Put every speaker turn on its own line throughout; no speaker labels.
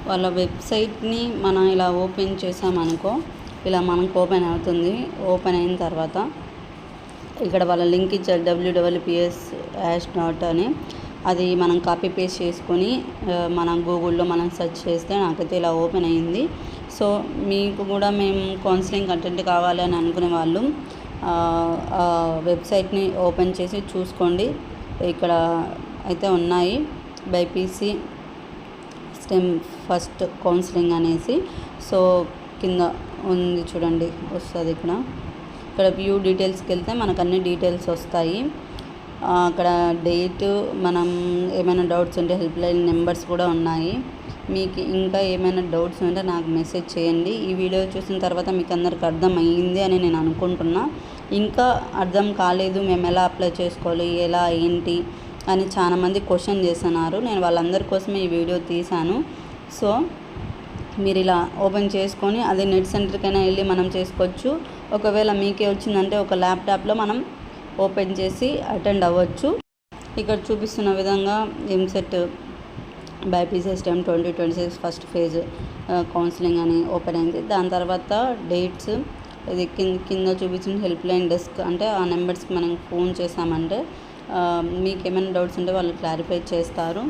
వాళ్ళ వెబ్సైట్ని మనం ఇలా ఓపెన్ చేసామనుకో, ఇలా మనకు ఓపెన్ అవుతుంది. ఓపెన్ అయిన తర్వాత ఇక్కడ వాళ్ళ లింక్ ఇచ్చారు www.ps అని. అది మనం కాపీ పేస్ట్ చేసుకొని మనం గూగుల్లో మనం సెర్చ్ చేస్తే నాకైతే ఇలా ఓపెన్ అయింది. సో మీకు కూడా మేము కౌన్సిలింగ్ కంటెంట్ కావాలి అని అనుకునే వాళ్ళు వెబ్సైట్ని ఓపెన్ చేసి చూసుకోండి. ఇక్కడ అయితే ఉన్నాయి బైపీసీ స్టెమ్ ఫస్ట్ కౌన్సిలింగ్ అనేసి. సో కింద ఉంది చూడండి, వస్తుంది ఇక్కడ వ్యూ డీటెయిల్స్కి వెళ్తే మనకు అన్ని డీటెయిల్స్ వస్తాయి. అక్కడ డేటు, మనం ఏమైనా డౌట్స్ ఉంటే హెల్ప్ లైన్ నెంబర్స్ కూడా ఉన్నాయి. మీకు ఇంకా ఏమైనా డౌట్స్ ఉంటే నాకు మెసేజ్ చేయండి. ఈ వీడియో చూసిన తర్వాత మీకు అందరికి అర్థం అయ్యింది అని నేను అనుకుంటున్నా. ఇంకా అర్థం కాలేదు, మేము ఎలా అప్లై చేసుకోవాలి, ఎలా ఏంటి అని చాలామంది క్వశ్చన్ చేస్తున్నారు. నేను వాళ్ళందరి కోసమే ఈ వీడియో తీశాను. సో మీరు ఇలా ఓపెన్ చేసుకొని అది నెట్ సెంటర్కైనా వెళ్ళి మనం చేసుకోవచ్చు. ఒకవేళ మీకే వచ్చిందంటే ఒక ల్యాప్టాప్లో మనం ఓపెన్ చేసి అటెండ్ అవ్వచ్చు. ఇక్కడ చూపిస్తున్న విధంగా EAMCET BiPC stem 2026 first phase counselling అని ఓపెన్ అయింది. దాని తర్వాత డేట్స్, ఇది కింద చూపించిన హెల్ప్ లైన్ డెస్క్, అంటే ఆ నెంబర్స్కి మనం ఫోన్ చేసామంటే మీకు ఏమైనా డౌట్స్ ఉంటే వాళ్ళు క్లారిఫై చేస్తారు.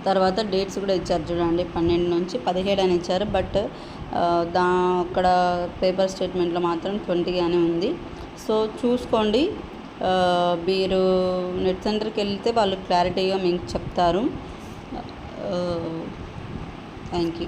తర్వాత డేట్స్ కూడా ఇచ్చారు చూడండి, 12 నుంచి 17 అని ఇచ్చారు. బట్ అక్కడ పేపర్ స్టేట్మెంట్లో మాత్రం 20 అని ఉంది. సో చూసుకోండి, మీరు నెట్ సెంటర్కి వెళ్తే వాళ్ళు క్లారిటీగా మీకు చెప్తారు. Thank you.